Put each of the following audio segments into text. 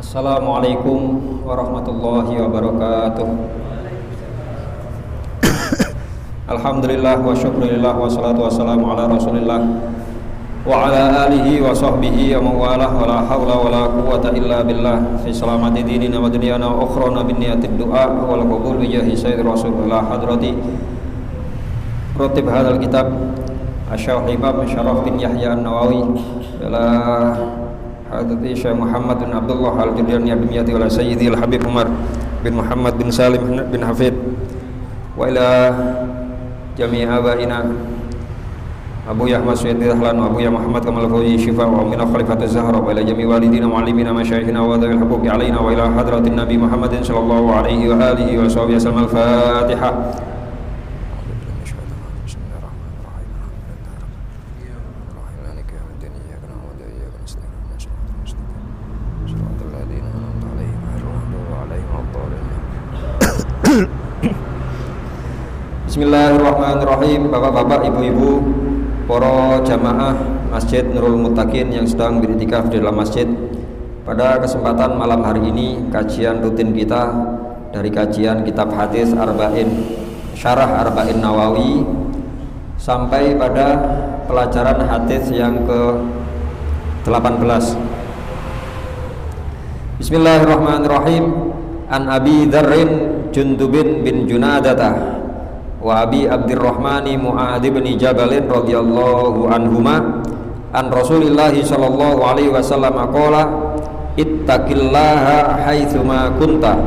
Assalamualaikum warahmatullahi wabarakatuh. Alhamdulillah wa syukurillah wa salatu wassalamu ala rasulillah wa ala alihi wa sahbihi wa mawalah wa la hawla wa la quwata illa billah fi salamati dinina wa dunyana wa ukhrana bin niyatid du'a wal qabul bi jahi sayyid rasulullah hadrati ratib hadzal kitab asy-syekh Imam Syaraf bin Yahya An-Nawawi ila Hadati Syekh Muhammad bin Abdullah Al-Jurjani bin Yati wala Sayyidi Al-Habib Umar bin Muhammad bin Salim bin Hafid wa ila jami'i abaina Abu Yahmad Sayyidi Dahlan wa Abu Ya Muhammad Kamal Fawzi Syifa wa Aminah Khalifatul Zahra wa ila jami'i walidina mu'allimina masyayikhina wa dhawil huquqi alaina wa ila hadratin Nabi Muhammadin sallallahu alaihi wa alihi wa sahbihi wasallam. Al-Fatihah. Bismillahirrahmanirrahim. Bapak-bapak, ibu-ibu, para jamaah Masjid Nurul Muttaqin yang sedang beriktikaf di dalam masjid, pada kesempatan malam hari ini kajian rutin kita dari kajian kitab hadis Arba'in, Syarah Arba'in Nawawi, sampai pada pelajaran hadis yang ke-18. Bismillahirrahmanirrahim. An Abi Dzarrin Jundubin bin Junadatah wa Abi Abdurrahmani Mu'adz bin Jabal radhiyallahu anhuma an Rasulillah sallallahu alaihi wasallam qala ittaqillaha haitsuma kunta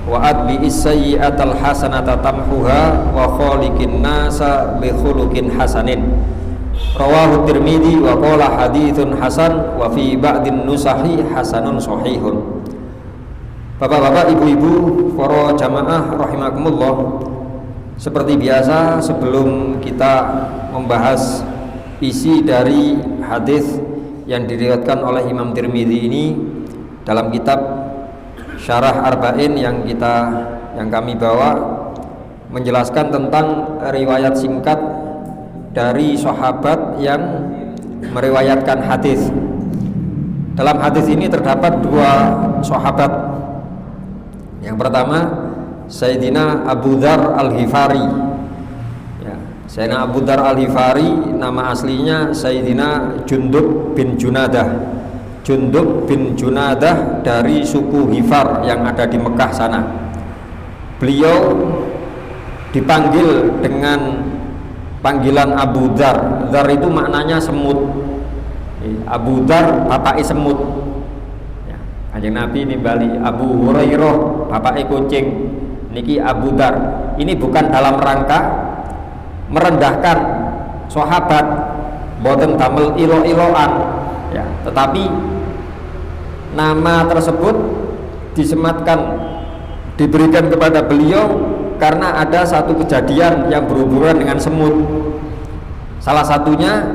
wa atbi'is sayyi'atal hasanata tamhuha wa khaliqin nasa bi khuluqin hasanin. Rawahu Tirmidzi wa qala haditsun hasan wa fi ba'din nusahi hasanun sahihun. Bapak-bapak, ibu-ibu, para jamaah rahimakumullah, seperti biasa sebelum kita membahas isi dari hadis yang diriwayatkan oleh Imam Tirmidzi ini dalam kitab Syarah Arba'in yang kami bawa, menjelaskan tentang riwayat singkat dari sahabat yang meriwayatkan hadis. Dalam hadis ini terdapat dua sahabat. Yang pertama Sayyidina Abu Dzar Al-Ghifari ya, Sayyidina Abu Dzar Al-Ghifari nama aslinya Sayyidina Jundub bin Junadah. Jundub bin Junadah dari suku Ghifar yang ada di Mekah sana. Beliau dipanggil dengan panggilan Abu Dzar. Dzar itu maknanya semut. Abu Dzar bapake semut. Kanjeng Nabi nimbali Abu Hurairah bapake kucing, niki Abu Dzar. Ini bukan dalam rangka merendahkan sahabat, boten damel ilo-iloan ya, tetapi nama tersebut diberikan kepada beliau karena ada satu kejadian yang berhubungan dengan semut. Salah satunya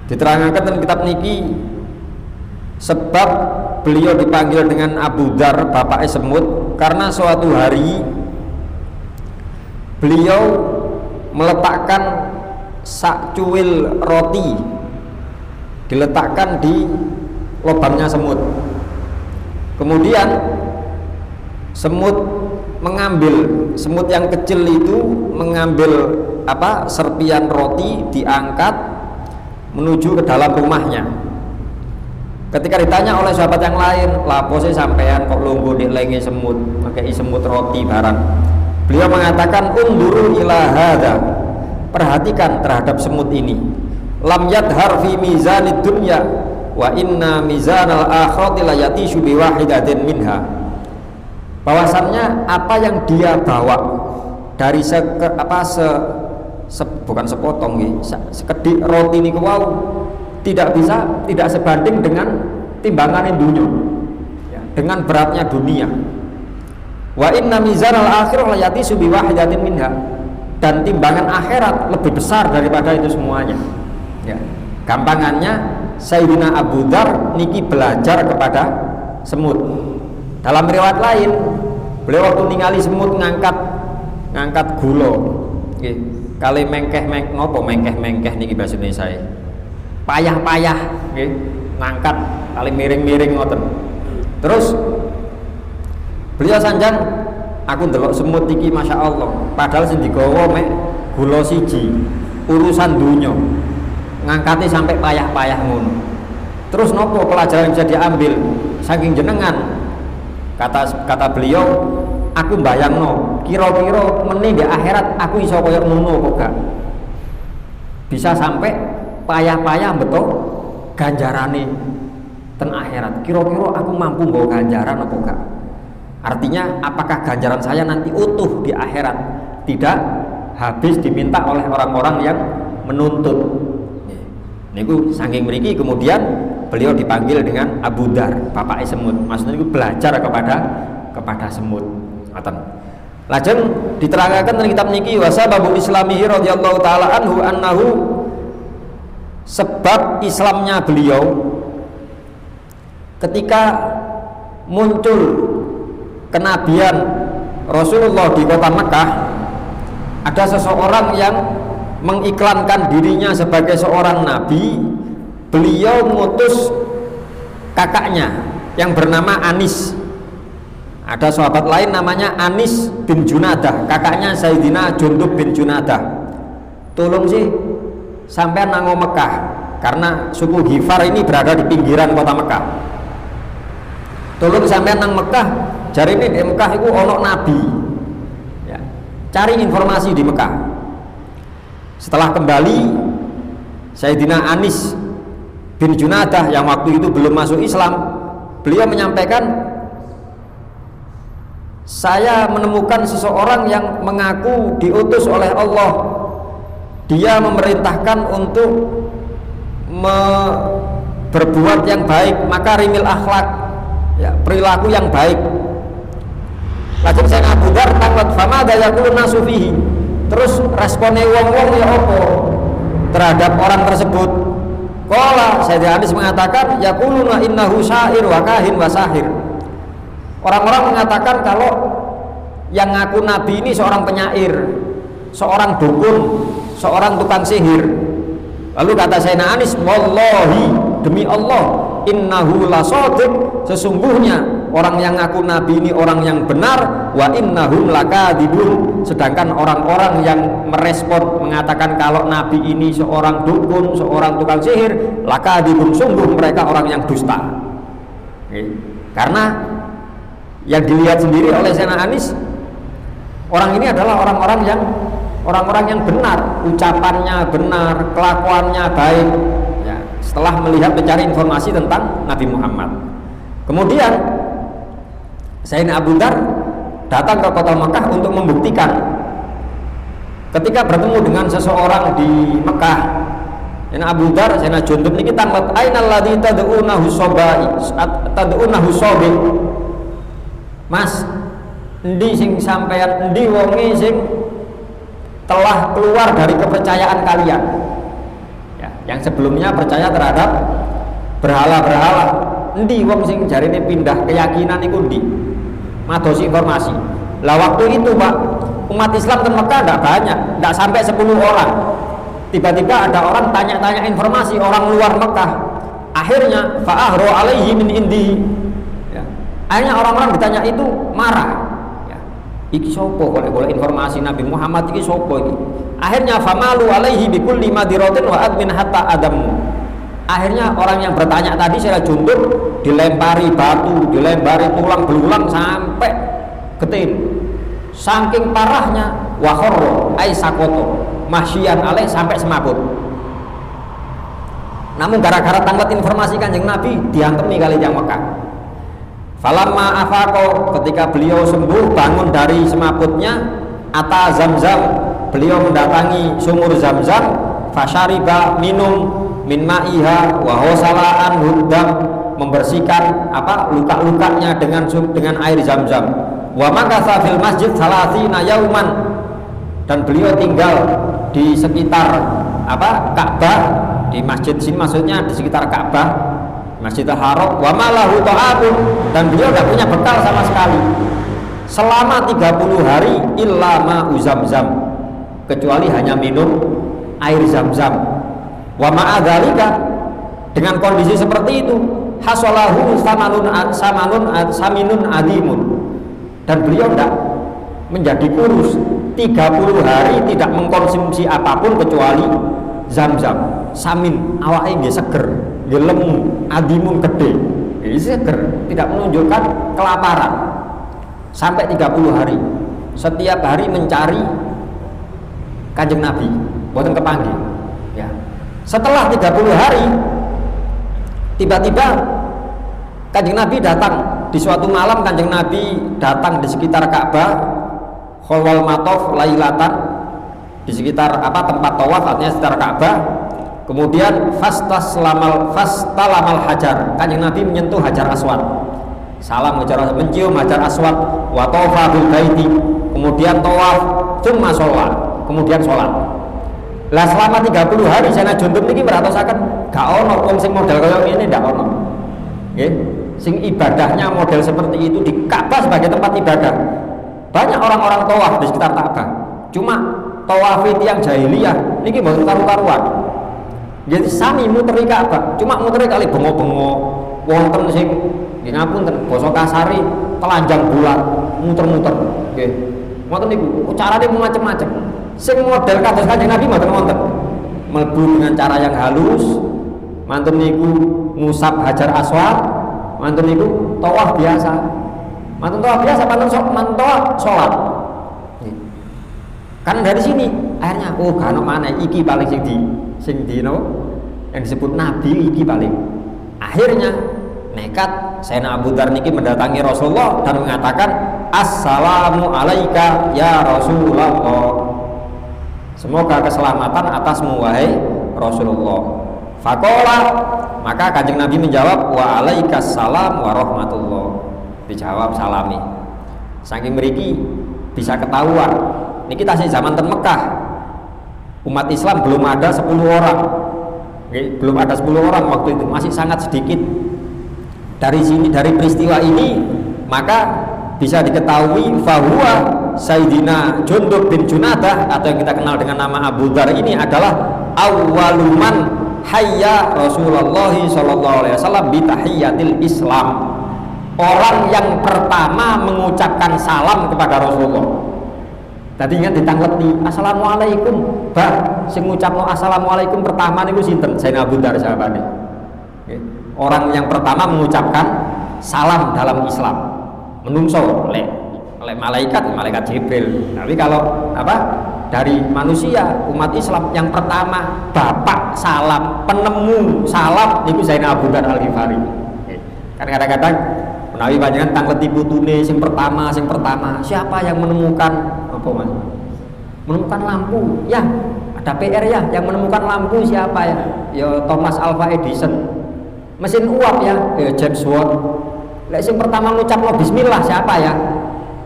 diterangkan dalam kitab niki, sebab beliau dipanggil dengan Abu Dzar bapaknya semut karena suatu hari beliau meletakkan sak cuil roti, diletakkan di lubangnya semut. Kemudian semut yang kecil itu mengambil serpian roti, diangkat menuju ke dalam rumahnya. Ketika ditanya oleh sahabat yang lain, lapo sih sampean kok lungguh di lengi semut, pakai semut roti barang, beliau mengatakan unduru ila hadza, perhatikan terhadap semut ini, lam yadhar fi mizanid dunya wa inna mizanal akhirati la yatishu bi wahidatin minha. Bahwasannya apa yang dia bawa dari bukan sepotong sekedik roti niku wau tidak sebanding dengan timbangan dunia ya, dengan beratnya dunia. Wa inna mizanal akhirah la yatisu bi wahidatin minha, dan timbangan akhirat lebih besar daripada itu semuanya ya. Gampangannya Sayyidina Abu Dzar niki belajar kepada semut. Dalam riwayat lain beliau waktu ningali semut ngangkat gula nggih, kali mengkeh niki bahasa Indonesia payah-payah nggih, ngangkat kali miring-miring ngoten. Terus beliau sanjang, aku ndelok semut iki Masya Allah, padahal sing digawa mek gula siji, urusan dunya ngangkati sampai payah-payah ngono. Terus nopo pelajaran yang bisa diambil saking jenengan? Kata beliau, aku mbayangno kira-kira meneh di akhirat aku iso koyo ngono kok gak bisa sampai payah-payah betul ganjarane ten akhirat. Kira-kira aku mampu nggawa ganjaran apa gak? Artinya apakah ganjaran saya nanti utuh di akhirat, tidak habis diminta oleh orang-orang yang menuntut. Niku saking mriki kemudian beliau dipanggil dengan Abu Dar, bapak semut. Maksudnya itu belajar kepada semut. Lajeng diterangkan dalam kitab niki wasababu islamihi radhiyallahu taala anhu sebab Islamnya beliau ketika muncul kenabian Rasulullah di kota Mekah, ada seseorang yang mengiklankan dirinya sebagai seorang nabi. Beliau mengutus kakaknya yang bernama Anis. Ada sahabat lain namanya Anis bin Junadah, kakaknya Sayyidina Jundub bin Junadah. Tolong sih sampai nang Mekah, karena suku Ghifar ini berada di pinggiran kota Mekah. Tolong sampai nang Mekah, jari ini di Mekah itu ono nabi ya, cari informasi di Mekah. Setelah kembali, Sayyidina Anis bin Junadah yang waktu itu belum masuk Islam, beliau menyampaikan, saya menemukan seseorang yang mengaku diutus oleh Allah. Dia memerintahkan untuk berbuat yang baik, makarimil akhlak ya, perilaku yang baik. Lajeng saya Abu Dar tanglet fama dayaquluna sufihi. Terus responnya wong-wong ya apa terhadap orang tersebut? Qala Sayyidina Anis mengatakan yaquluna innahu syair wa kahin wa sahir. Orang-orang mengatakan kalau yang ngaku nabi ini seorang penyair, seorang dukun, seorang tukang sihir. Lalu kata Sayyidina Anis, wallahi demi Allah, innahu lasadiq, sesungguhnya orang yang ngaku nabi ini orang yang benar, wa innahum lakadzibun, sedangkan orang-orang yang merespon mengatakan kalau nabi ini seorang dukun, seorang tukang sihir, lakadzibun, sungguh mereka orang yang dusta. Karena yang dilihat sendiri oleh Sayyidina Anis, orang ini adalah orang-orang yang benar, ucapannya benar, kelakuannya baik ya, setelah melihat mencari informasi tentang Nabi Muhammad. Kemudian Sayyidina Abu Dar datang ke kota Mekah untuk membuktikan. Ketika bertemu dengan seseorang di Mekah, Sayyidina Abu Dar, Sayyidina Jundub niki tanglet ainal ladzi tad'unahu sabi. Mas, endi sing sampeyan, endi wonge sing telah keluar dari kepercayaan kalian ya, yang sebelumnya percaya terhadap berhala-berhala. Endi wong sing jarine pindah keyakinan iku endi? Madosi informasi. Lah waktu itu Pak, umat Islam di Mekah tidak banyak, tidak sampai 10 orang. Tiba-tiba ada orang tanya-tanya informasi, orang luar Mekah. Akhirnya fa'ahru alaihi min indi ya. Akhirnya orang-orang ditanya itu marah ya. Iki sopo kalau boleh informasi Nabi Muhammad iki sopo iki. Akhirnya famalu alaihi bikulli madiratin wa admin hatta adamu. Akhirnya orang yang bertanya tadi saya Jundub dilempari batu, dilempari tulang belulang sampai getin. Saking parahnya wahorro ai sakoto mahsyian alaih sampai semaput. Namun gara-gara tanglet informasi Kanjeng Nabi diantemi kali yang Mekah. Falamma afaqo, ketika beliau sembuh bangun dari semaputnya, ata Zamzam, beliau mendatangi sumur Zamzam, fasyariba minum min ma'iha wa hosalaan huddam, membersihkan luka-lukanya dengan air Zamzam. Wa makatha fil masjid salasina yauman, dan beliau tinggal di sekitar Ka'bah, di masjid sini maksudnya di sekitar Ka'bah, Masjidil Haram, wa malahu ta'abun, dan beliau tidak punya bekal sama sekali selama 30 hari illa ma'u Zamzam, kecuali hanya minum air Zamzam. Wa ma'adzalika, dengan kondisi seperti itu hasolahu saminun adimun, dan beliau tidak menjadi kurus 30 hari tidak mengkonsumsi apapun kecuali zam-zam. Samin awake nggih seger, nggih lemu, adimun gede, nggih seger, tidak menunjukkan kelaparan sampai 30 hari. Setiap hari mencari Kanjeng Nabi, boten kepanggih ya. Setelah 30 hari tiba-tiba Kanjeng Nabi datang di suatu malam. Kanjeng Nabi datang di sekitar Ka'bah, Kholwal Matof lailatan, di sekitar tempat tawaf, artinya sekitar Ka'bah. Kemudian fastalamal hajar, Kanjeng Nabi menyentuh Hajar Aswad, salam mencium Hajar Aswad, wa tawafa bil baiti, kemudian tawaf, tsumma sholat, kemudian sholat. Lah selama 30 hari Sayyidina Jundub niki meratosaken gak ono wong sing model kaya ngene, ndak ono. Nggih, sing ibadahnya model seperti itu di Ka'bah sebagai tempat ibadah. Banyak orang-orang tawaf di sekitar Ka'bah. Cuma tawaf yang jahiliyah niki mboten karu-karuan. Jadi sami muteri Ka'bah, cuma muteri kali bengo-bengo wonten sing nggih ngapunten basa kasari telanjang bulat, muter-muter. Nggih. Ngoten niku, carane macam-macam. Sing model kados Kanjeng Nabi mboten wonten. Mlebu dengan cara yang halus, mantun niku ngusap Hajar Aswad, mantun niku tawaf biasa. Mantun tawaf biasa, mantun tawaf salat. Kan dari sini akhirnya gak ono maneh iki paling sing di yang disebut Nabi iki paling. Akhirnya nekat Sayyidina Abu Dzar niki mendatangi Rasulullah dan mengatakan, "Assalamu alaika ya Rasulullah." Semoga keselamatan atasmu wahai Rasulullah. Faqala, maka Kanjeng Nabi menjawab, "Wa alaikassalam wa rahmatullah." Dijawab salami. Saking mriki bisa ketahuan niki tasih zaman ten Mekah. Umat Islam belum ada 10 orang. Belum ada 10 orang waktu itu, masih sangat sedikit. Dari sini, dari peristiwa ini, maka bisa diketahui bahwa Sayyidina Jundub bin Junadah atau yang kita kenal dengan nama Abu Dzar ini adalah awwaluman hayya Rasulullah sallallahu alaihi wasallam bi tahiyyatil Islam. Orang yang pertama mengucapkan salam kepada Rasulullah. Tadi ingat ditangleti, "Assalamualaikum." Bah, sing ngucapno assalamualaikum pertama niku sinten? Sayyidina Abu Dzar sahabane. Orang yang pertama mengucapkan salam dalam Islam. Menungso oleh malaikat Jibril. Tapi kalau dari manusia umat Islam yang pertama bapak salam, penemu salam niku Sayyidina Abu Dzar Al-Ghifari. Kan kadang-kadang menawi panjenengan tangleti putune sing pertama siapa yang menemukan apa Mas? Menemukan lampu. Ya, ada PR ya, yang menemukan lampu siapa ya? Ya Thomas Alva Edison. Mesin uap ya, James Watt. Lek sing pertama ngucapno bismillah siapa ya?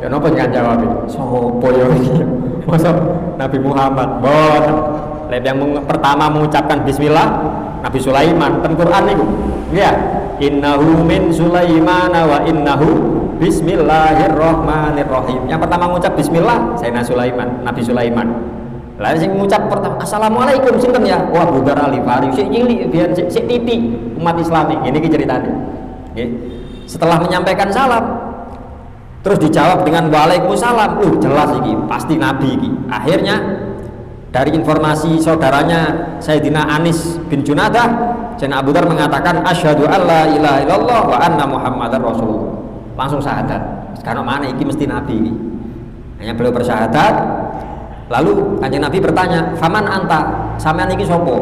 Ya napa jangan jawab itu. Sopo ya iki? Masa Nabi Muhammad. Boten. Lek yang pertama mengucapkan bismillah Nabi Sulaiman. Ten Quran niku. Ya, innahu min Sulaiman wa innahu bismillahirrahmanirrahim. Yang pertama mengucap bismillah Sayyidina Sulaiman, Nabi Sulaiman. Lah sing ngucap pertama assalamualaikum sinten ya? Wah, Abu Dzar Al-Ghifari. Sik cilik biyen sik titik umat Islam iki. Niki ceritane. Nggih. Setelah menyampaikan salam terus dijawab dengan waalaikumsalam. Jelas iki, pasti Nabi iki. Akhirnya dari informasi saudaranya Sayyidina Anis bin Junadah, Sayyidina Abu Dzar mengatakan asyhadu alla ilaha illallah wa anna Muhammadar Rasulullah. Langsung syahadat. Karena mana iki mesti Nabi ini. Hanya beliau bersyahadat. Lalu Kanjeng Nabi bertanya, "Faman anta? Sampean iki sapa?"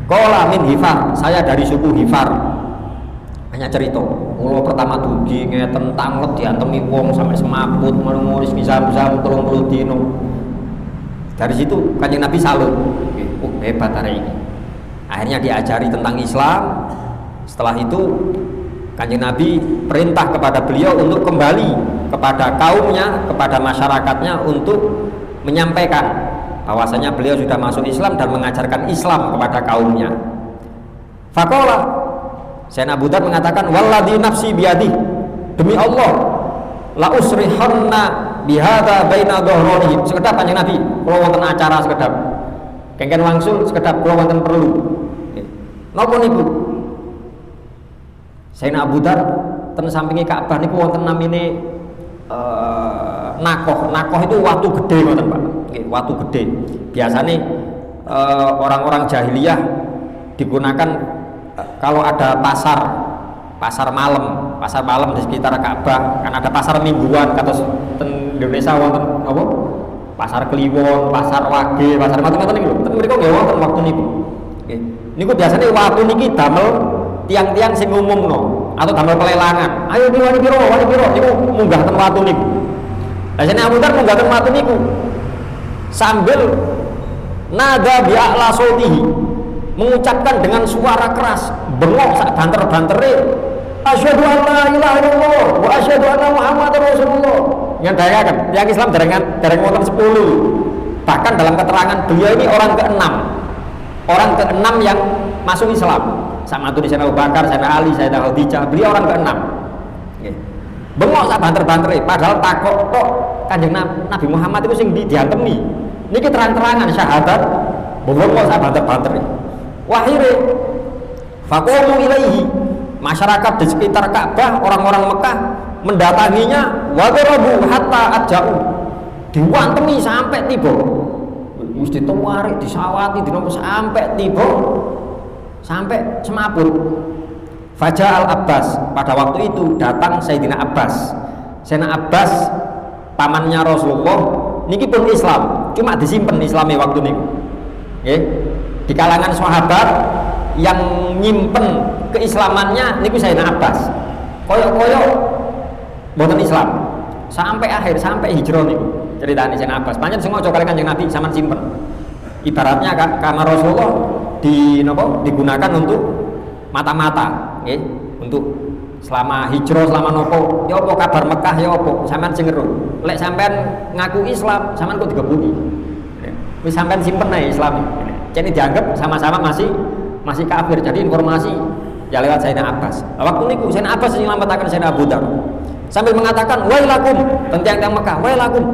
Qala min Hifar, saya dari suku Hifar. Hanya cerita, kula pertama dugi ngeten tanglet diantemi wong sampai semaput menulis bisa-bisa 30 dino. Dari situ Kanjeng Nabi salut. Hebat hari ini. Akhirnya diajari tentang Islam. Setelah itu Kanjeng Nabi perintah kepada beliau untuk kembali kepada kaumnya, kepada masyarakatnya untuk menyampaikan bahwasanya beliau sudah masuk Islam dan mengajarkan Islam kepada kaumnya. Faqala, Sayyidina Abu Dzar mengatakan, "Walladzi nafsi biyadi." Demi Allah, la usrihanna bihadza baina dhahrani. Sekedap Kanjeng Nabi, kula wonten acara sekedap. Kengken langsung sekedap kula wonten perlu. Napa niku? Sayyidina Abu Dar ten sampingi Ka'bah niku wonten namine nakoh. Nakoh itu watu gede ngoten Pak. Nggih, watu gede. Biasanya orang-orang jahiliyah digunakan kalau ada pasar malam di sekitar Ka'bah, kan ada pasar mingguan kados ten Indonesia wonten apa? Pasar Kliwon, pasar Wage, pasar macam-macam niku. Ten mriku nggih wonten waktu niku. Nggih. Niku biasanya waktu niki damel tiang-tiang sing ngumumno atau damel pelelangan. Ayo wani piro niku munggah ten watu niku. Lah jenenge Abu Dar munggah ten watu niku sambil nada bi'a'la sautihi, mengucapkan dengan suara keras, bengok sak banter-bantere, asyhadu an la ilaha illallah wa asyhadu anna muhammadar rasulullah. Yang dayakan yang Islam dereng wonten 10. Bahkan dalam keterangan beliau ini orang ke-6 yang masuk Islam. Sama itu di Sayyidina Abu Bakar, Sayyidina Ali, Sayyidina Khadijah, beliau orang ke-6. Nggih. Bengok sak banter-bantere, padahal takok kok Kanjeng Nabi Muhammad itu sing diantemi. Niki terang-terangan syahadat, bengok sak banter-bantere. Wahire faqamu ilaihi, masyarakat di sekitar Ka'bah, orang-orang Mekah mendatanginya, wa qarabu hatta ajau, diwantemi sampai tiba. Wis ditawarik, disawati, dinopo sampai tiba, sampai semaput. Faja al-Abbas, pada waktu itu datang Sayyidina Abbas. Sayyidina Abbas pamannya Rasulullah niki pun Islam, cuma disimpen Islamnya waktu niku. Nggih. Di kalangan sahabat yang nyimpen keislamannya niku Sayyidina Abbas. Koyok-koyok mboten Islam sampai akhir, sampai hijrah niku. Ceritane Sayyidina Abbas. Pancen sing aja kali Kanjeng Nabi sampean simpen. Ibaratnya kamar Rasulullah digunakan untuk mata-mata, nggih, untuk selama hijrah, selama nopo, ya apa kabar Mekah, ya apa, sampean sing ngeru. Lek sampean ngaku Islam, sampean kok digebuki. Wis sampean simpen ae Islam. Jadi dianggap sama-sama masih kafir. Jadi informasi ya lewat Sayyidina Abbas. Waktu niku Sayyidina Abbas sing nyelametake Sayyidina Abu Dar. Sambil mengatakan, "Wailakum," tentang Mekah, "Wailakum.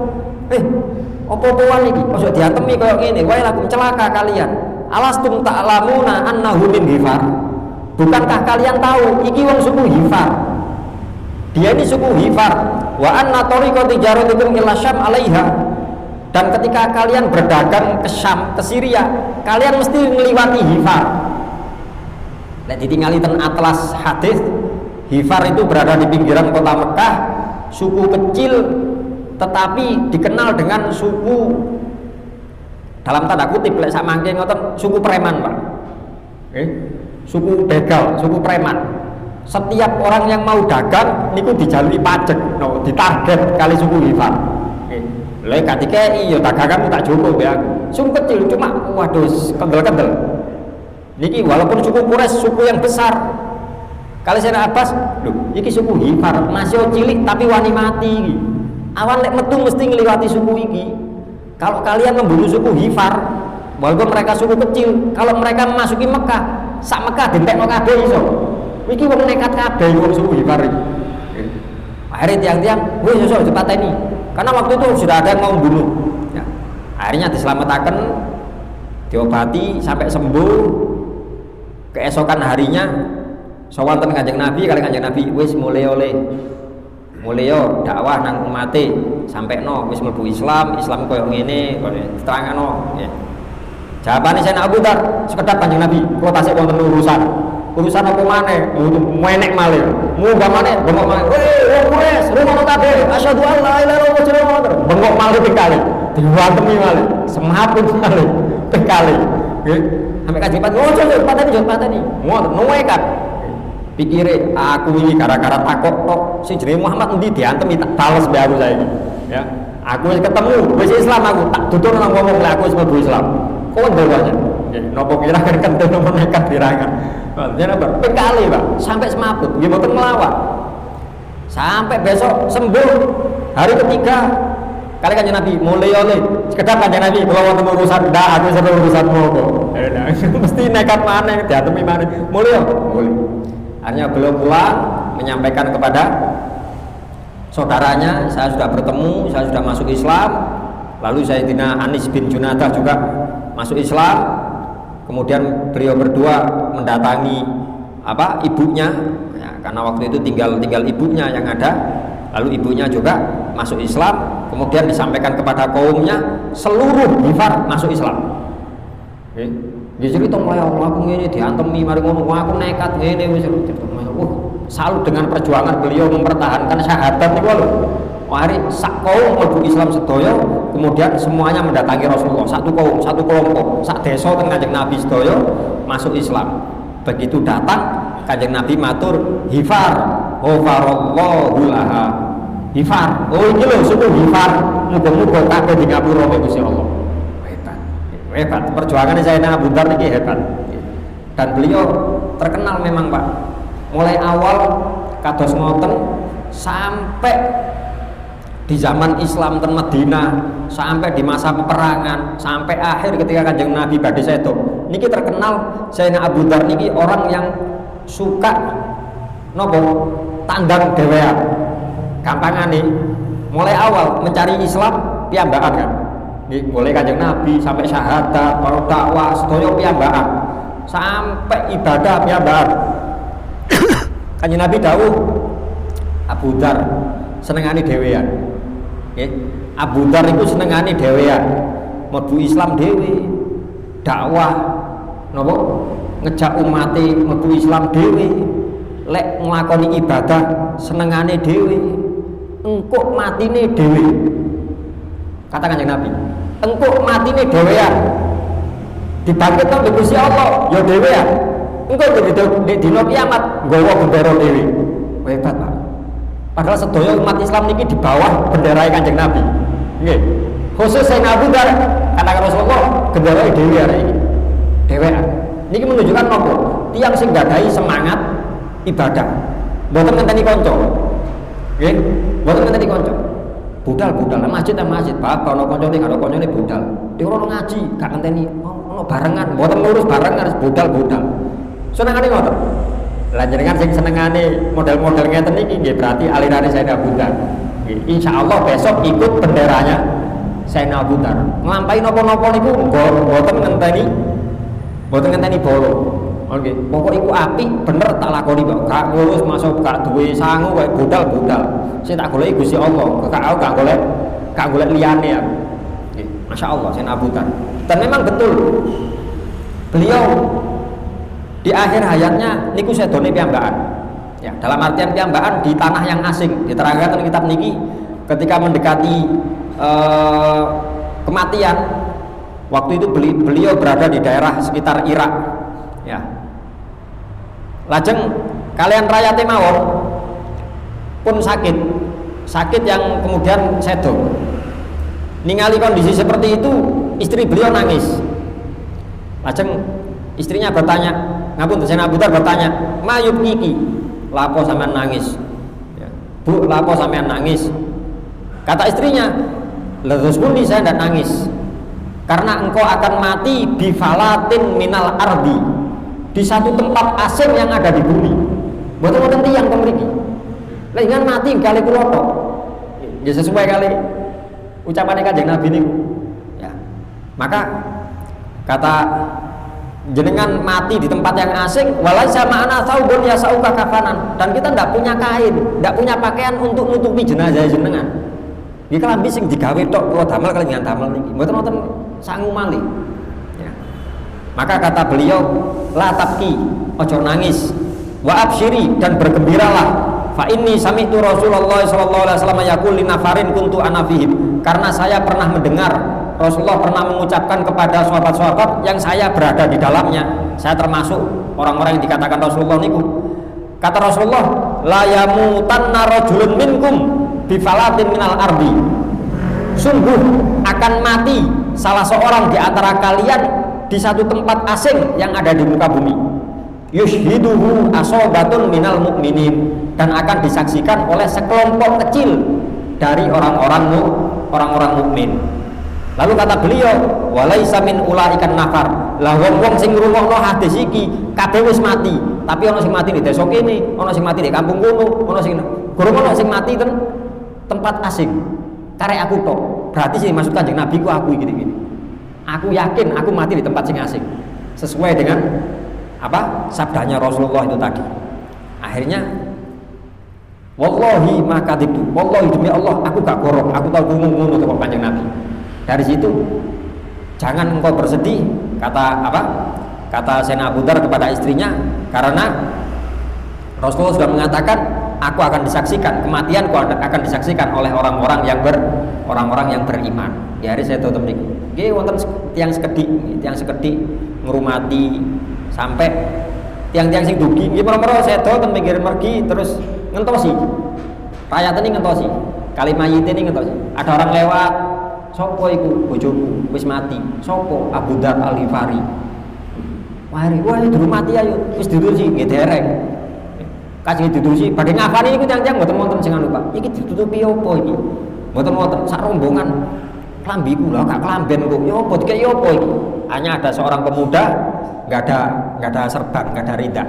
Apa-apaan iki? Ojo diantemi kaya ngene. Wailakum, celaka kalian. Alastum ta'lamuna annahu min Hifar." Bukankah kalian tahu iki wong suku Hifar? Dia ini suku Hifar. Wa anna tariqa tijaratikum ila Syam 'alaiha. Dan ketika kalian berdagang ke Syam, ke Syria, kalian mesti ngliwati Hifar. Nek ditingali ten atlas hadis, Hifar itu berada di pinggiran kota Mekah, suku kecil tetapi dikenal dengan suku, dalam tanda kutip lek sak mangke ngoten, suku preman, Pak. Suku begal, suku preman. Setiap orang yang mau dagang niku dijalui pajak, ditarget kali suku Hifar. Lek katike ya daganganmu tak cukup ya. Suku kecil cuma waduh kendel-kendel. Niki walaupun suku Quraisy suku yang besar. Kali Sayyidina Abbas, lho, iki suku Hifar, masih cilik tapi wani mati iki. Awan lek metu mesti ngliwati suku iki. Kalau kalian membunuh suku Hifar, walaupun mereka suku kecil, kalau mereka memasuki Mekah, sak Mekah dientekno kabeh iso. Iki wong nekat kabeh wong suku Hifar iki. Akhirnya tiang-tiang, wis iso dipateni. Karena waktu itu sudah ada yang mau bunuh. Ya. Akhirnya diselamatkan, diobati sampai sembuh. Keesokan harinya sowan ten Kanjeng Nabi, kali Kanjeng Nabi wis mulai yo dakwah nang umate sampai no wis mlebu Islam koyo ngene diterangano ya. Jawabane Sayyidina Abu Dar, sekedap Kanjeng Nabi, kula tasik wonten urusan apa maneh, menek malih. Munggah maneh, bengok malih. Wong Quraisy, rumono kabeh, asyhadu an la ilaha illallah. Bengok malih ping diwantemi malih, semaput malih ping nggih. Sampai Kanjeng Nabi, "Oh, pateni." Ngoten, nuwekat. Pikire aku ini gara-gara takok kok sing jenenge Muhammad endi diantemi tak bales mbek aku saiki. Ya. Aku wis ketemu, wis Islam aku, tak tutur nang ngomong lek aku wis mlebu Islam. Kondol wae. Nggih, napa kira kenten napa nekat dirangan. Jenenge apa? Pekali, Pak, sampai semaput, nggih mboten ngelawak. Sampai besok sembuh. Hari ketiga kali Kanjeng Nabi mulai oleh sekedar Kanjeng Nabi kalau wonten urusan ndak aku seru urusanmu kok. Mesti nekat maneh diatemi maneh. Mulai. Akhirnya beliau pulang menyampaikan kepada saudaranya, saya sudah bertemu, saya sudah masuk Islam. Lalu Sayyidina Anis bin Junadah juga masuk Islam. Kemudian beliau berdua mendatangi ibunya. Ya, karena waktu itu tinggal ibunya yang ada, lalu ibunya juga masuk Islam, kemudian disampaikan kepada kaumnya, seluruh Ghifar masuk Islam. Dia cerita mulai Allah aku ngene diantemi mari ngono aku nekat ngene wis cerita. Salut dengan perjuangan beliau mempertahankan syahadat niku lho. Mari sak kaum mlebu Islam sedaya, kemudian semuanya mendatangi Rasulullah, satu kaum, satu kelompok, sak desa teng Kanjeng Nabi sedaya masuk Islam. Begitu datang Kanjeng Nabi matur Ghifar, ghafarallahu laha. Ghifar, oh iki lho suku Ghifar, muga-muga kabeh di ngapura Gusti Allah. Hebat, perjuangannya Sayyidina Abu Dzar ini hebat. Dan beliau terkenal memang Pak, mulai awal kados ngoten sampai di zaman Islam ten Madinah, sampai di masa peperangan, sampai akhir ketika Kanjeng Nabi badhe sedo. Niki terkenal Sayyidina Abu Dzar niki orang yang suka nopo tandang dhewean. Gampangane mulai awal mencari Islam piyambakan kan. Mulai Kanjeng Nabi sampai syahadat, para dakwah sedaya piyambakan. Sampai ibadah piyambakan. Kanjeng Nabi dawuh Abu Dzar senengane dhewean. Abu Dzar itu senengane dhewean, mlebu Islam dhewe, dakwah napa ngejak umate mlebu Islam dhewe, lek nglakoni ibadah senengane dhewe, engko matine dhewe. Kata Kanjeng Nabi, engko matine dhewean, dibangkitno mbek Gusti Allah ya dhewean, engko di dina kiamat nggawa bendera dhewe. Hebat Pak. Padahal sedaya umat Islam niki di bawah bendera Kanjeng Nabi. Nggih. Khusus Sayyidina Abu Dzar kata Rasulullah bendera dhewe arek iki. Dhewean. Niki menunjukkan nopo? Tiang sing gadahi semangat ibadah. Mboten ngenteni kanca. Nggih. Mboten ngenteni kanca. Budal-budal nang masjid Pak, ana kancane karo kancane budal. Dia ora ngaji, gak ngenteni ono barengan, mboten ngurus barengan budal-budal. Senengane ngoten. Lah jenengan sing senengane model-model ngeten iki nggih berarti alirane Sayyidina Abu Dzar. Insyaallah besok ikut benderanya Sayyidina Abu Dzar. Nglampahi napa-napa niku mboten ngenteni bolo. Oke, pokok iku apik bener tak lakoni kok. Gak ngurus masuk gak duwe sangu kaya budal-budal. Sing tak goleki Gusti Allah, gak golek liyane ya. Masyaallah Sayyidina Abu Dzar. Dan memang betul beliau di akhir hayatnya niku sedone piyambakan. Ya, dalam artian piyambakan di tanah yang asing. Diterangkan dalam kitab niki ketika mendekati kematian, waktu itu beliau berada di daerah sekitar Irak. Ya. Lajeng kalian rakyat mawon pun sakit yang kemudian sedo. Ningali kondisi seperti itu, istri beliau nangis. Lajeng istrinya bertanya, ngapun Sayyidina Abu Dzar bertanya, "Mayub niki, lapo sampean nangis?" Ya. "Bu, lapo sampean nangis?" Kata istrinya, "Letus pundi saya tidak nangis, karena engkau akan mati bifalatin minal ardi, di satu tempat asing yang ada di bumi. Boten-boten tiyang pemriki. Lah jangan mati kali kula tok." Ya sesuai kali ucapan Kanjeng Nabi niku. Ya. Maka kata jenengan mati di tempat yang asing, walai sama anak saubun ya sauka kafanan, dan kita tidak punya kain, tidak punya pakaian untuk nutupi jenazah jenengan. Iki kelambi sing digawe tok kula damel kaliyan damel niki. Mboten wonten sangu malih. Ya. Maka kata beliau, la tabki, ojo nangis, wa absyiri, dan bergembiralah. Fa inni sami'tu Rasulullah sallallahu alaihi wasallam yaqul li nafarin kuntu ana fihim. Karena saya pernah mendengar Rasulullah pernah mengucapkan kepada sahabat-sahabat yang saya berada di dalamnya. Saya termasuk orang-orang yang dikatakan Rasulullah niku. Kata Rasulullah, la yamutanna rajulun minkum bifalatin minal ardi. Sungguh akan mati salah seorang di antara kalian di satu tempat asing yang ada di muka bumi. Yushhiduhu asobatun minal mu'minin, dan akan disaksikan oleh sekelompok kecil dari orang-orang mukmin. Lalu kata beliau, walaisa min ulaikan nafar. Lah wong-wong sing ngrungokno hadis iki kabeh wis mati, tapi ana sing mati di desa kene, ana sing mati di kampung kono, ana sing gurung ana sing mati ten tempat asing. Karek aku tok. Berarti sing maksud Kanjeng Nabi ku aku iki. Aku yakin aku mati di tempat sing asing. Sesuai dengan apa? Sabdanya Rasulullah itu tadi. Akhirnya Wallahi ma kadibtu. Wallahi demi Allah aku gak bohong. Aku tahu ngono kok Kanjeng Nabi. Dari situ jangan engkau bersedih, kata apa? Kata Sayyidina Abu Dzar kepada istrinya, karena Rasulullah sudah mengatakan, aku akan disaksikan, kematianku akan disaksikan oleh orang-orang yang beriman. Di hari saya tutup niku. Nggih wonten tiang sekedhik ngrumati sampai tiang-tiang sing dugi nggih mara-mara sedo ten pinggir mergi terus ngentosi. Rayatene ngentosi. Kali mayite ini ngentosi. Ada orang lewat, sapa iku bojoku wis mati. Sapa? Abu Dzar Al-Ghifari. Mari, wah durung mati ayo wis didudusi nggih dereng. Kasih didudusi badhe ngafani niku tiang-tiang mboten wonten sing anu Pak. Iki ditutupi apa iki? Mboten wonten sak rombongan klambiku lho gak klamben kok. Ya apa dikek ya apa iki? Hanya ada seorang pemuda enggak ada serban, enggak ada rida.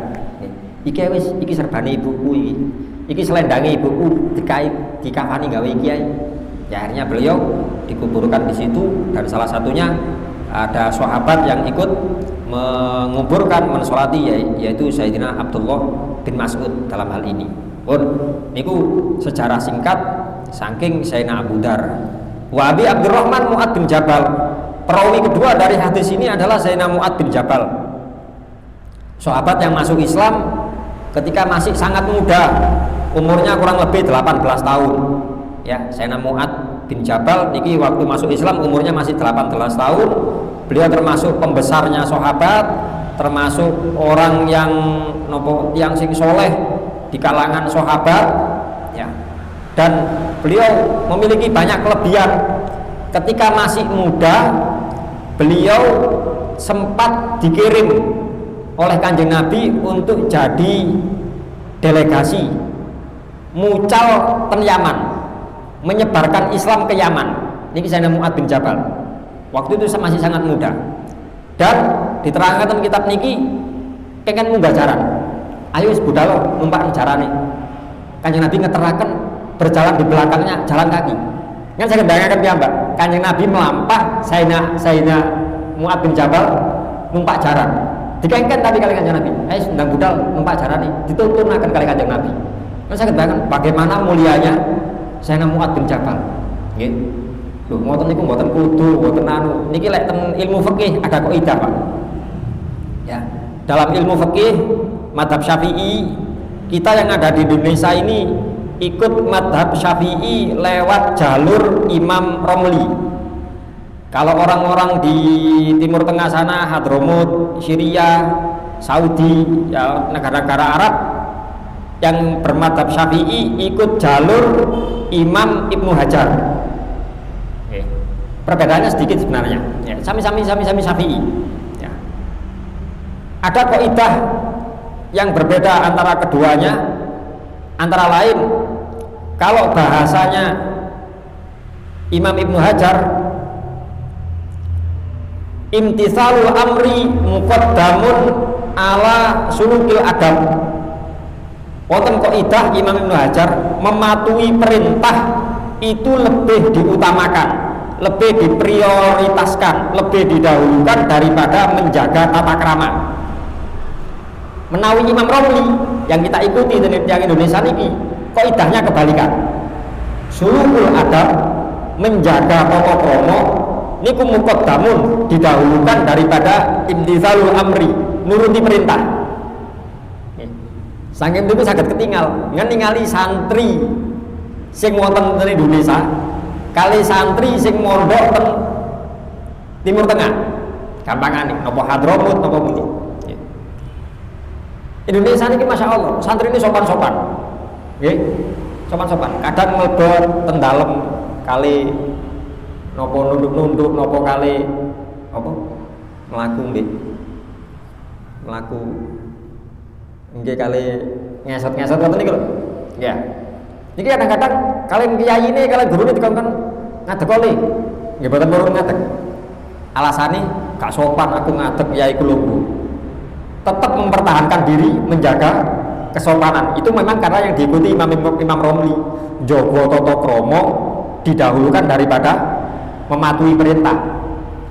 Iki wis iki serbane ibuku iki. Iki selendange ibuku dikafani gawe iki ae. Ya akhirnya beliau dikuburkan di situ dan salah satunya ada sahabat yang ikut menguburkan mensolati yaitu Sayyidina Abdullah bin Mas'ud dalam hal ini. Pun niku sejarah singkat saking Sayyidina Abu Dzar. Wa Abi Abdurrahman Mu'ad bin Jabal. Perawi kedua dari hadis ini adalah Sayyidina Mu'ad bin Jabal. Sahabat yang masuk Islam ketika masih sangat muda, umurnya kurang lebih 18 tahun. Ya, Sayyidina Mu'ad bin Jabal niki waktu masuk Islam umurnya masih 18 tahun. Beliau termasuk pembesarnya sahabat, termasuk orang yang sing soleh di kalangan sahabat, ya. Dan beliau memiliki banyak kelebihan. Ketika masih muda, beliau sempat dikirim oleh Kanjeng Nabi untuk jadi delegasi mucal ten Yaman, menyebarkan Islam ke Yaman. Ini Sayyidina Mu'ad bin Jabal. Waktu itu masih sangat muda. Dan diterangkan dalam kitab niki pengen munggah jaran. Ayo wis budal numpak jarane. Kanjeng Nabi ngeteraken berjalan di belakangnya jalan kaki. Kan saya bayangkan ya Mbak, Kanjeng Nabi melampah Sayyidina Mu'ad bin Jabal numpak jaran. Dikengken tadi kali Kanjeng Nabi. Ayo ndang budal numpak jarane, dituntunaken kali Kanjeng Nabi. Kan saya bayangkan bagaimana mulianya Sayyidina Mu'ad bin Jabal. Nggih. Loh, ngoten niku mboten kudu, mboten anu. Niki lek ten ilmu fikih ada kaidah, Pak. Ya. Dalam ilmu fikih mazhab Syafi'i, kita yang ada di Indonesia ini ikut mazhab Syafi'i lewat jalur Imam Romli. Kalau orang-orang di Timur Tengah sana, Hadramut, Syria, Saudi, ya negara-negara Arab yang bermadzhab Syafi'i ikut jalur Imam Ibnu Hajar. Perbedaannya sedikit sebenarnya, ya, sami-sami Syafi'i. Ya. Ada kaidah yang berbeda antara keduanya, antara lain kalau bahasanya Imam Ibnu Hajar, imtithalul amri muqaddamun ala sulukil adab. Wonten kaidah Imam Ibnu Hajar, mematuhi perintah itu lebih diutamakan, lebih diprioritaskan, lebih didahulukan daripada menjaga tata krama. Menawi Imam Romli yang kita ikuti yang Indonesia ini, kaidahnya kebalikan. Sulukul adab, menjaga tata krama niku muqaddamun, didahulukan daripada imtithalul amri, nuruti perintah. Saking niku saged ketinggal, ningali santri sing wonten ing Indonesia kali santri sing mondok ten Timur Tengah, gampangane napa Hadramut napa pundi. Indonesia niki Masya Allah santri ini sopan-sopan, nggih, sopan-sopan. Kadang mlebet ten dalem kali napa nunduk-nunduk napa kali apa mlaku nggih, mlaku nggih kali ngesot-ngesot ngoten niku lho. Nggih. Niki kadang-kadang kalian kiai ini kalian guru ini dikongkon ngadekoli, nggih boten purun ngadek. Alasane gak sopan aku ngadek kiai kula. Tetap mempertahankan diri, menjaga kesopanan. Itu memang karena yang diikuti Imam Romli, jaga tata krama didahulukan daripada mematuhi perintah.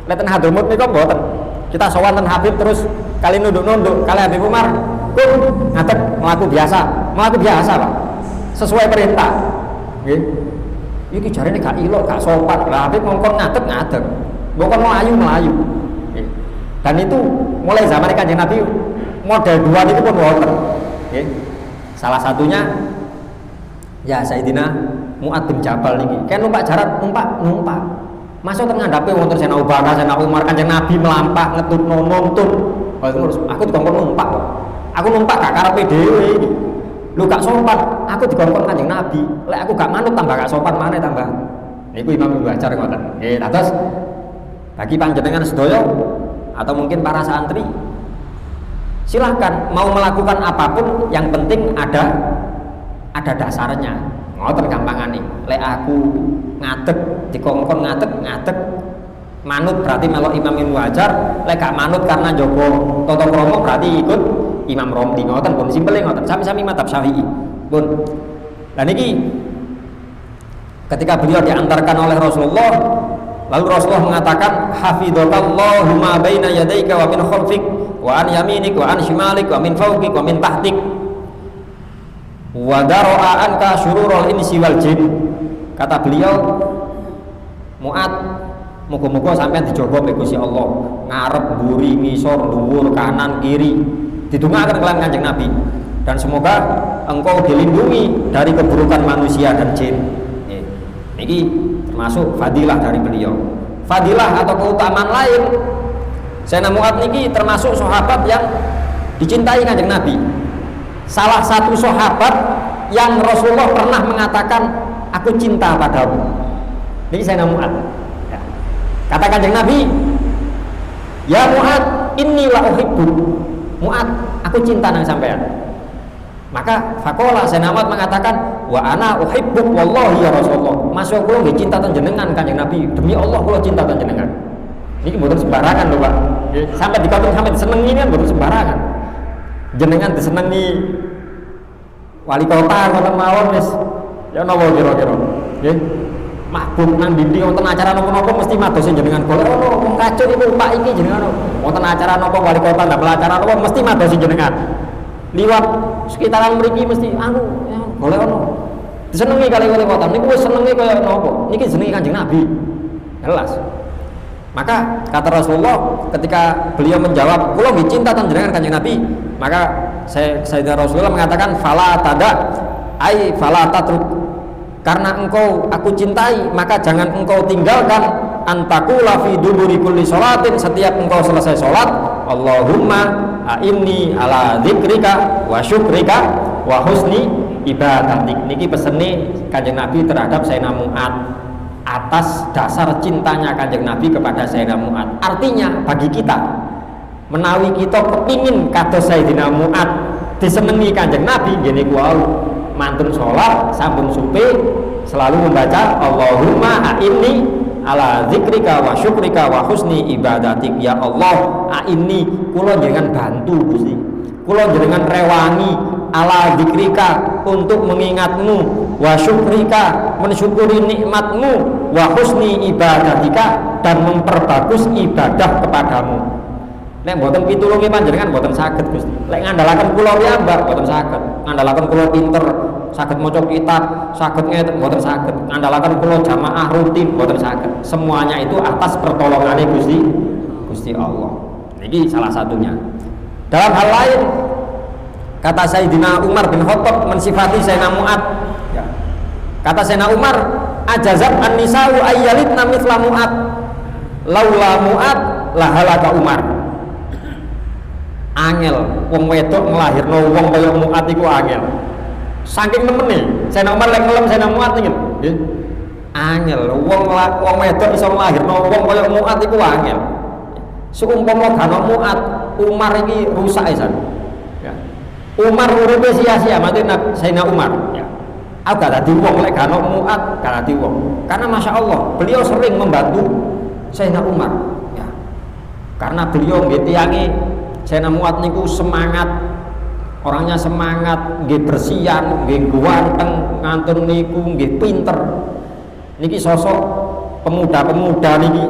Lek ten Hadramut niku mboten. Kita sowan ten Habib terus kali nunduk-nunduk, kali Habib Umar, ngadek mlaku biasa, Pak. sesuai perintah. Nggih. Iki jarene gak ilok, gak sopan. Lah Habib ngongkon ngadeg. Ngongkon melayu. Nggih. Dan itu mulai zaman Kanjeng Nabi model dua itu pun wonten. Nggih. Salah satunya ya Sayyidina Mu'ad bin Jabal niki. Kan numpak jarat, numpak. Masuk teng ngandhape wonten Sayyidina Abu Bakar, Sayyidina Umar, Kanjeng Nabi melampak ngetutno nuntun. Aku dikongkon numpak kok. Aku numpak gak karepe dhewe iki. Lu gak sopan, aku dikongkon Kanjeng Nabi. Lek aku gak manut tambah gak sopan maneh tambah. Niku Imam Ibnu Hajar ngoten. Nggih, terus bagi panjenengan sedaya atau mungkin para santri silahkan mau melakukan apapun, yang penting ada dasarnya. Ngoten gampangane. Lek aku ngadeg dikongkon ngadeg manut berarti melok Imam Ibnu Hajar, lek gak manut karena jogo tata krama berarti ikut Imam Romli. Ngoten pun simpele ngoten, sami-sami madzhab Syafi'i pun. Lah niki ketika beliau diantarkan oleh Rasulullah, lalu Rasulullah mengatakan hafidzakallahu ma baina yadayka wa min khalfik wa an yaminik wa an shimalik wa min fawqik wa min tahtik wa dara'a anka syururul insi wal jin. Kata beliau, Mu'ad, muga-muga sampean dijogo mbek Gusti Allah, ngarep, mburi, ngisor, dhuwur, kanan, kiri, didongaaken kalian Kanjeng Nabi, dan semoga engkau dilindungi dari keburukan manusia dan jin. Ini termasuk fadilah dari beliau. Fadilah atau keutamaan lain, Sayyidina Mu'ad niki termasuk sahabat yang dicintai Kanjeng Nabi. Salah satu sahabat yang Rasulullah pernah mengatakan, aku cinta padamu. Ini Sayyidina Mu'ad. Ya. Kata Kanjeng Nabi, ya Mu'ad, inni la uhibbu. Mu'ad, aku cinta nang sampean. Maka faqala Sayyidina Mu'ad mengatakan, wa ana uhibbuk wallahi ya Rasulullah. Masya kula nggih cinta ten jenengan Kanjeng Nabi. Demi Allah kula cinta ten jenengan. Niki mboten sembarangan lho, Pak. Sampai dikatakan sampai disenengi kan mboten sembarangan. Jenengan disenengi wali kota ngoten mawon wis ya napa kira-kira. Nggih. Mahbub nang dindi wonten acara napa-napa mesti madosi jenengan golek ono wong kacau niku Pak iki jenengan. Wonten acara napa wali kota ndak acara napa mesti madosi jenengan. Liwat sekitaran mriki mesti anu ya golek ono. Disenengi kali wali kota niku wis senenge kaya napa. Niki jenenge Kanjeng Nabi. Jelas. Maka kata Rasulullah ketika beliau menjawab, "Kula nggih cinta tan jenengan Kanjeng Nabi." Maka Sayyidina Rasulullah mengatakan, "Fala tada ai fala tatruk." Karena engkau aku cintai, maka jangan engkau tinggalkan antakula fi duburi kulli sholatin, setiap engkau selesai sholat, Allahumma a'inni ala dzikrika wa syukrika wa husni ibadatik. Niki pesene Kanjeng Nabi terhadap Sayyidina Mu'ad atas dasar cintanya Kanjeng Nabi kepada Sayyidina Mu'ad. Artinya bagi kita, menawi kita kepingin kados Sayyidina Mu'ad disenengi Kanjeng Nabi, gini kuau mantun sholat sampun supe selalu membaca Allahumma a'inni ala zikrika wa syukrika wa husni ibadatik. Ya Allah, a'inni kula jenengan bantu Gusti, kula jenengan rewangi ala zikrika untuk mengingatmu, wa syukrika mensyukuri nikmatmu, wa husni ibadatika dan memperbagus ibadah kepadamu. Nek mboten pitulungi panjenengan mboten saged Gusti. Lek ngandhalaken kula piyambak mboten saged. Ngandhalaken kula pinter, saged maca kitab, saged ngeten mboten saged. Ngandhalaken kula jamaah rutin mboten saged. Semuanya itu atas pertolongane Gusti Allah. Niki salah satunya. Dalam hal lain, kata Sayyidina Umar bin Khattab mensifati Sayyidina Mu'ad. Ya. Kata Sayyidina Umar, ajazat an-nisa'u ayyalitna mithla Mu'ad. Laula Mu'ad lahalaka Umar. Angel wong wedok nglahirno wong kaya Mu'ad iku angel. Saking nemene, Sayyidina Umar lek ngelem Sayyidina Mu'ad nggih. Nggih. Angel wong wedok iso nglahirno wong kaya Mu'ad iku angel. Seumpama gano Mu'ad, Umar iki rusak isan. Ya. Umar uripe sia-sia mati Sayyidina Umar. Ya. Aku gak dadi wong lek gano Mu'ad, gak dadi wong. Karena Masya Allah, beliau sering membantu Sayyidina Umar. Ya. Karena beliau nggih tiyange Sayyidina Mu'ad niku semangat, orangnya semangat, nggih bersihan, nggih ganteng, ngantun niku nggih pinter. Niki sosok pemuda-pemuda niki.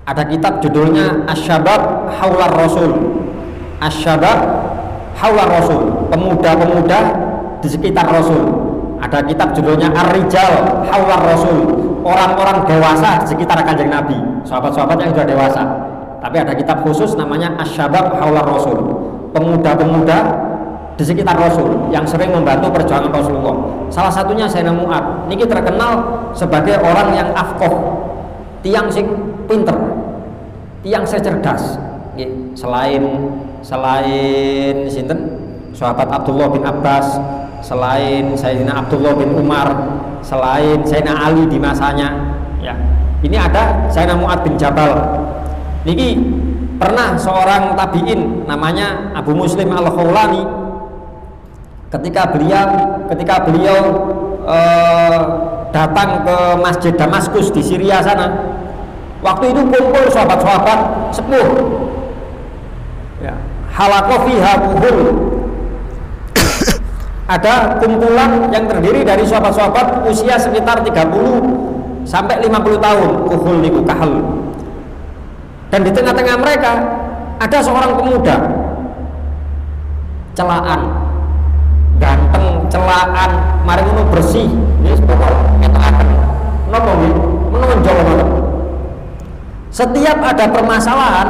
Ada kitab judulnya Asy-Syabab Haular Rasul. Asy-Syabab Haular Rasul. Pemuda-pemuda di sekitar Rasul. Ada kitab judulnya Ar-Rijal Hawlar Rasul, orang-orang dewasa di sekitar Kanjeng Nabi, sahabat-sahabat yang sudah dewasa. Tapi ada kitab khusus namanya Asy-Syabab Hawlar Rasul, pemuda-pemuda di sekitar Rasul yang sering membantu perjuangan Rasulullah. Salah satunya Sayyidina Mu'ad. Niki terkenal sebagai orang yang afqah, tiang sing pinter, tiang cerdas. Selain sinten sahabat Abdullah bin Abbas, selain Sayyidina Abdullah bin Umar, selain Sayyidina Ali di masanya, ya. Ini ada Sayyidina Mu'ad bin Jabal. Niki pernah seorang tabi'in namanya Abu Muslim Al-Khawlani, ketika beliau datang ke Masjid Damaskus di Syria sana, waktu itu kumpul sahabat-sahabat sepuh, ya, halaqah fiha buhul. Ada kumpulan yang terdiri dari sahabat-sahabat usia sekitar 30 sampai 50 tahun, kuhul niku kahal. Dan di tengah-tengah mereka ada seorang pemuda celaan, ganteng, celaan, mari ngono bersih, ini pokok ngetokaken napa nggih menonjol ngoten. Setiap ada permasalahan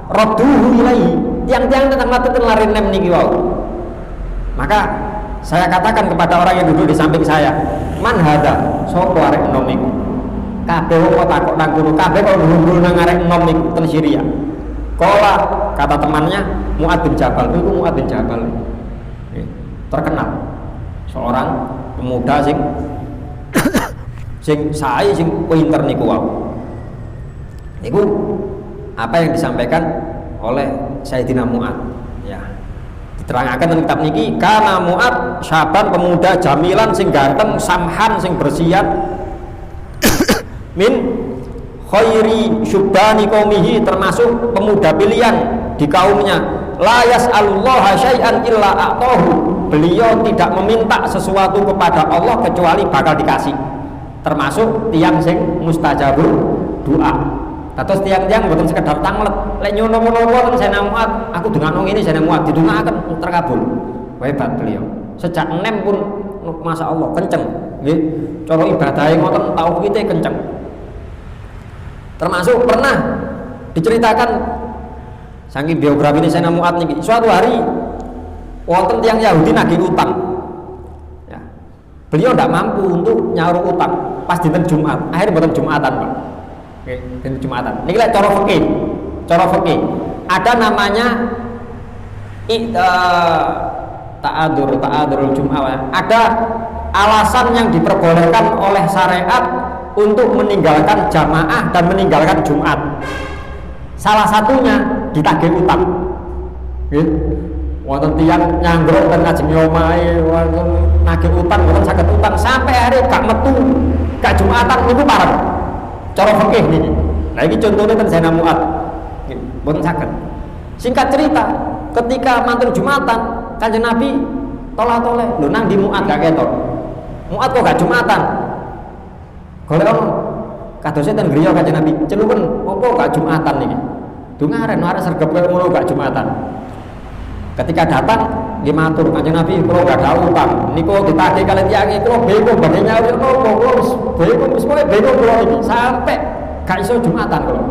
radduhu ilaihi, tiang-tiang tentang mati lari nem niki wau. Maka saya katakan kepada orang yang duduk di samping saya, man hadza, sapa arek enom iku? Kabeh kok takok nang kono, kabeh kok nunggu nang arek enom iku ten Syria. Kala kata temannya Mu'ad bin Jabal, itu Mu'ad bin Jabal. Terkenal seorang pemuda sing sae sing pinter niku wau. Niku apa yang disampaikan oleh Sayyidina Mu'ad, ya. Diterangkan dalam kitab niki, kana Mu'ad syaban pemuda jamilan sing ganteng, samhan sing bersiat min khairi syubani qaumihi, termasuk pemuda pilihan di kaumnya. La yas'alullaha syai'an illa a'tahu, beliau tidak meminta sesuatu kepada Allah kecuali bakal dikasih. Termasuk tiang sing mustajabul doa. Terus tiang-tiang mboten sekedar tanglet, lek nyono-nyono ten Sayyidina Mu'ad, aku dongakno ngene Sayyidina Mu'ad didongaaken terkabul. Hebat beliau. Sejak enem pun Masya Allah kenceng, nggih. Cara ibadahe ngoten tauhide kenceng. Termasuk pernah diceritakan saking biografi ini Sayyidina Mu'ad niki, suatu hari wonten tiang Yahudi nagih utang, ya. Beliau tidak mampu untuk nyaur utang pas dinten Jumat, akhirnya boten Jumatan, Pak. Oke, dinten Jumatan. Niki lek cara fikih ada namanya ta'adzurul Jum'ah. Ada alasan yang diperbolehkan oleh syariat untuk meninggalkan jamaah dan meninggalkan Jumat. Salah satunya ditagih utang. Wonten tiyang nyanggrok ten ngajeng omahe, wonten nagih utang, wonten saged utang sampai hari gak metu, gak Jumatan niku pareng. Cara fikih niki. Nah iki contohnya ten Sayyidina Mu'ad. Nggih, mboten saged. Singkat cerita, ketika mantun Jumatan, Kanjeng Nabi toleh-toleh, lho nang di Mu'ad gak ketok. Mu'ad kok gak Jumatan? Golek ono kadosé ten griya Kanjeng Nabi, celuken opo gak Jumatan niki? Dungaren arek sregep koyo ngono gak Jumatan. Ketika datang nggih matur Kanjeng Nabi, kula gak ada utang. Niku ditagih kalian tiyange, kula bingung badhe nyaur napa, kula wis bingung kula iki sampai gak iso Jumatan kula.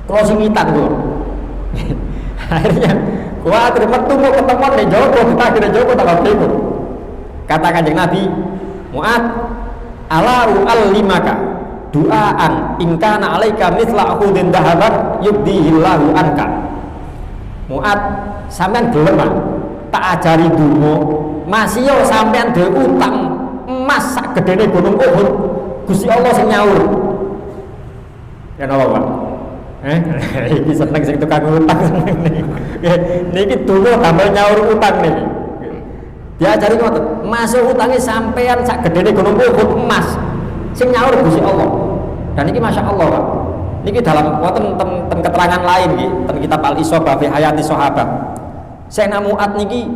Kula sing ngitan kula. Akhirnya kuwatir metu mau ketemuan di Joko, ditagih di Joko tambah bingung. Kata Kanjeng Nabi, Mu'ad, ala u'allimaka du'aan ingkana alaika mithla akhudin dahaban yubdihillahu anka. Mu'ad, sampean gelem tak ajari donga, masih yo sampean dhewe utang emas sak gedene gunung Uhud, Gusti Allah sing nyaur. Ya napa, Pak? Iki seneng sing tukang utang seneng niki. Niki donga tambah nyaur utang niki. Diajari ngoten, masuk utangnya sampean sak gedene gunung Uhud emas sing nyaur Gusti Allah. Dan ini Masya Allah, Pak. Niki dalam wonten ten keterangan lain nggih, ten kitab Al-Isabah fi Hayati Sahabat. Sayyidina Mu'ad niki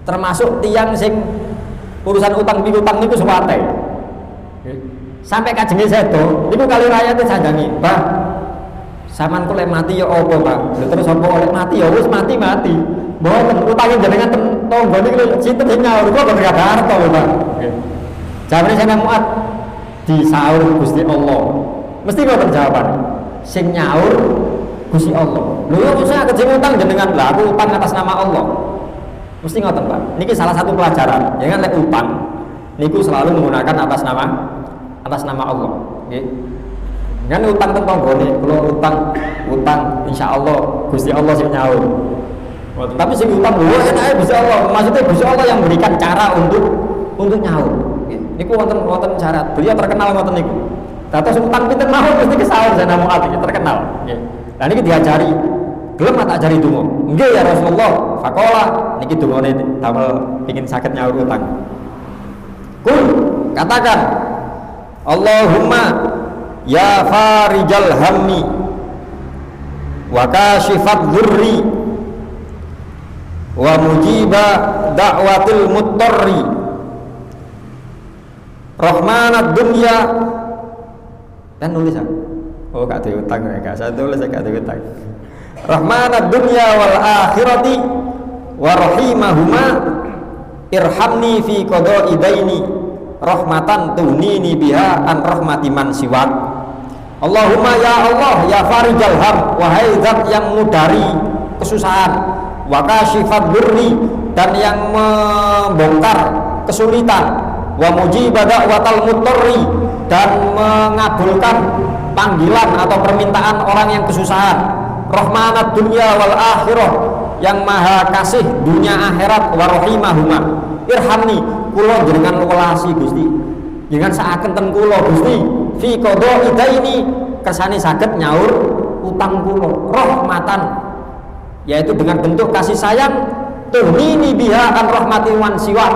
termasuk tiang sing urusan utang piutang niku suwate. Sampai kajenge sedo, niku kali rakyate sanjangi, "Mbah, sampean kok lek mati ya apa, Pak?" Lho terus apa lek mati ya wis mati. Mboten utange jenengan tonggo niku sinten sing nyaur kok boten gak harta lho Pak. Jawabane saya Muat di sahur Gusti Allah. Mesti ngoten jawaban. Sing nyaur Gusti Allah. Lho yo saya kejeng utang jenengan lah aku utang atas nama Allah. Mesti ngoten Pak. Niki salah satu pelajaran. Jangan lek utang niku selalu menggunakan atas nama Allah. Nggih. Kan utang teng tanggane, kalau utang insyaallah Gusti Allah sing nyaur. Tapi sing utang lho enake Gusti Allah. Maksudnya Gusti Allah yang berikan cara untuk nyaur. Niku wonten syarat. Beliau terkenal ngoten niku. Dados utang pinten mawon mesti kesaur Zainal Mu'ad iki terkenal. Nggih. Lah niki diajari. Gelem tak ajari donga. Nggih ya Rasulullah. Faqala niki dongane damel pengin saged nyaur utang. Kul katakan Allahumma ya farijal hammi wa kashifat dhurri wa mujiba da'watil muttarri rahmanad dunya dan nulisan oh gak ada utang gak saya tulis gak ada utang rahmanad dunya wal akhirati wa rahimahuma irhamni fi qada'i daini rahmatan tunini biha an rahmati man siwak. Allahumma ya Allah ya farijal ham, wahai zat yang mudari kesusahan, wa kashifat durri, dan yang membongkar kesulitan, wa mujibah da'watal muttarri, dan mengabulkan panggilan atau permintaan orang yang kesusahan, rahmanat dunya wal akhirah, yang maha kasih dunia akhirat, wa rahimahuma, irhamni kula jenengan welasi Gusti, jenengan saaken ten kula Gusti fi qada'i daini, kersane saged nyaur utang kula rahmatan, yaitu dengan bentuk kasih sayang, tunini biha an rahmati wan siwa,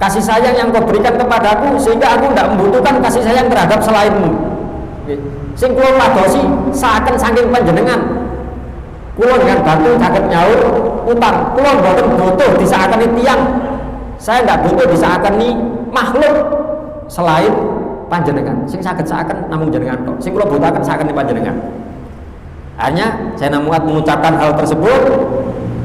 kasih sayang yang kau berikan kepadaku sehingga aku tidak membutuhkan kasih sayang terhadap selainmu. Sing kula padosi saaken saking panjenengan, kula dengan bantu saged nyaur utang, kula mboten butuh disakeni tiyang, saya tidak butuh disakeni makhluk selain panjenengan. Sing saged saaken namung jenengan tok. Sing kula butuhaken sakeni panjenengan. Hanya saya Mu'ad mengucapkan hal tersebut,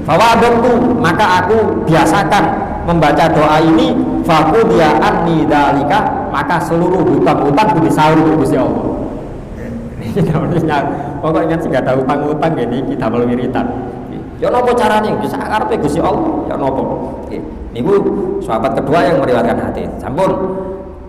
fawadatu, maka aku biasakan membaca doa ini, faqudiya anni dzalika, maka seluruh hutang-hutangku disaur Gusti Allah. Pokoknya sih gak ada utang-utang gini kita melalui wiritan. Ya nopo carane bisa karepe Gusti Allah, ya nopo. Niku sahabat kedua yang meriwayatkan hadis. Sampun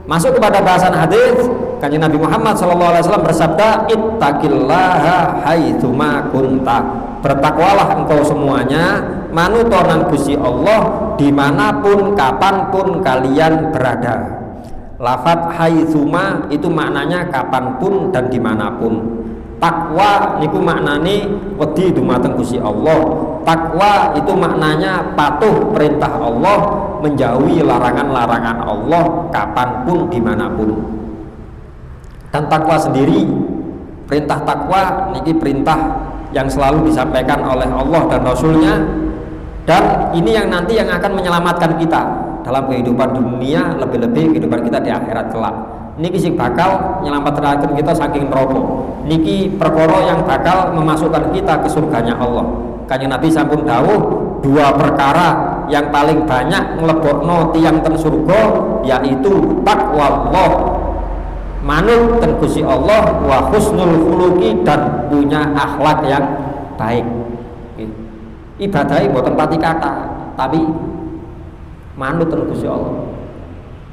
masuk kepada bahasan hadis, Kanjeng Nabi Muhammad SAW bersabda, ittaqillaha haitsuma kunta, bertakwalah engkau semuanya manutonan Gusti Allah dimanapun kapanpun kalian berada. Lafadz haitsuma itu maknanya kapanpun dan dimanapun. Takwa niku maknane wedi dumateng Gusti Allah. Takwa itu maknanya patuh perintah Allah, menjauhi larangan-larangan Allah kapanpun dimanapun. Dan takwa sendiri, perintah takwa niki perintah yang selalu disampaikan oleh Allah dan Rasulnya, dan ini yang nanti yang akan menyelamatkan kita dalam kehidupan dunia, lebih-lebih kehidupan kita di akhirat kelak. Niki sing bakal nyelametkan kita saking neraka. Niki perkara yang bakal memasukkan kita ke surganya Allah. Kanjeng Nabi sampun dawuh, dua perkara yang paling banyak nglebokno tiyang ten surga, yaitu takwa Allah, manut ten Gusti Allah, wa husnul khuluqi, dan punya akhlak yang baik. Ibadahe mboten pati kata, tapi manut ten Gusti Allah.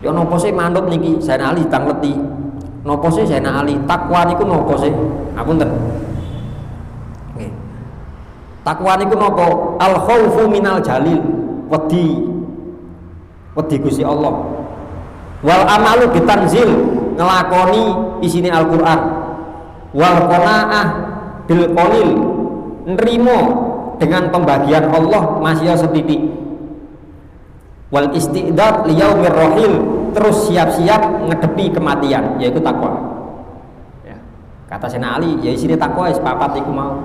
Ya nopo sih manut niki Sayyidina Ali tangleti. Nopo sih Sayyidina Ali takwa niku nopo sih? Ngapunten. Nggih. Takwa niku nopo? Al khaufu minal jalil, wedi Gusti Allah. Wal amalu bitanzil, ngelakoni isine Al-Qur'an. Wal qanaah bil qalil, nrimo dengan pembagian Allah masih setitik. Wal istidad liyaumir rohil, terus siap-siap ngedepi kematian, yaitu takwa. Ya. Kata Sayyidina Ali, ya isine takwa wis papat iku mau.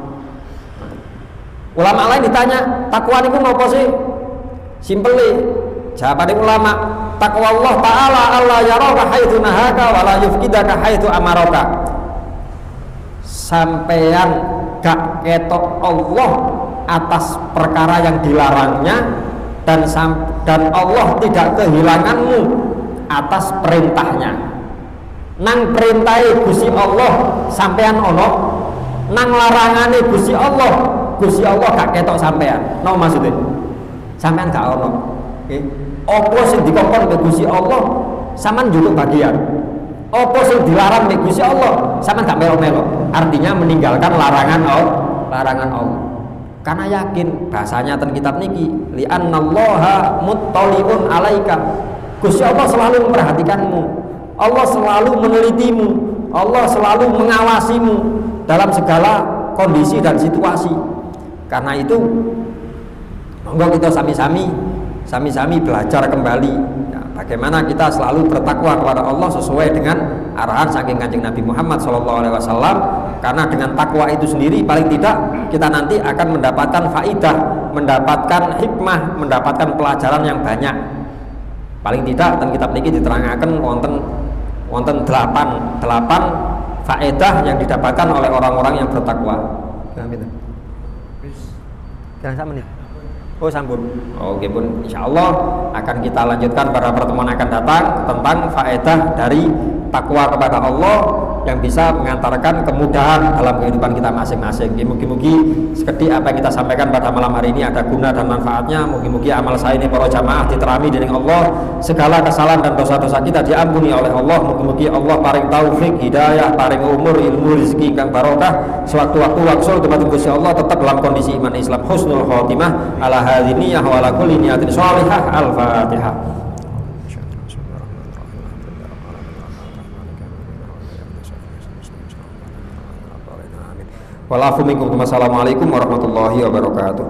Ulama lain ditanya, takwa niku napa sih? Simpele jawabane ulama, takwa Allah taala Allah yaraka haitsu nahaka wa la yufkidaka haitsu amaraka. Sampeyan gak ketok Allah atas perkara yang dilarangnya, dan Allah tidak kehilanganmu atas perintahnya. Nang perintahe Gusti Allah sampean ono, nang larangane Gusti Allah gak ketok sampean. No maksudnya? Sampean gak ono. Nggih. Apa sing dikongkon mbek Gusti Allah sampean njupuk bagian. Apa sing dilarang mbek Gusti Allah sampean gak melo-melo. Artinya meninggalkan larangan Allah. Karena yakin bahasanya ten kitab niki li'annallaha muttali'un 'alaika. Gusti Allah selalu memperhatikanmu. Allah selalu menelitimu. Allah selalu mengawasimu dalam segala kondisi dan situasi. Karena itu monggo kita sami-sami belajar kembali ya, bagaimana kita selalu bertakwa kepada Allah sesuai dengan arahan saking Kanjeng Nabi Muhammad SAW. Karena dengan takwa itu sendiri paling tidak kita nanti akan mendapatkan faidah, mendapatkan hikmah, mendapatkan pelajaran yang banyak. Paling tidak dan kitab niki diterangkan wonten 8 faedah yang didapatkan oleh orang-orang yang bertakwa. Jangan sama nih. Oh sampun. Oke pun, insya Allah akan kita lanjutkan pada pertemuan akan datang tentang faedah dari takwa kepada Allah yang bisa mengantarkan kemudahan dalam kehidupan kita masing-masing. Mugi-mugi sekedhik apa yang kita sampaikan pada malam hari ini ada guna dan manfaatnya. Mugi-mugi amal saya ini para jamaah diterami dening Allah, segala kesalahan dan dosa-dosa kita diampuni oleh Allah. Mugi-mugi Allah paring taufik, hidayah, paring umur, ilmu, rezeki ingkang barokah. Sewaktu-waktu waksul dumateng Gusti Allah tetap dalam kondisi iman Islam, husnul khotimah, ala hadiniyah wa ala kulli niyatin sholihah. Al-Fatihah. Walafu minkum. Wassalamualaikum warahmatullahi wabarakatuh.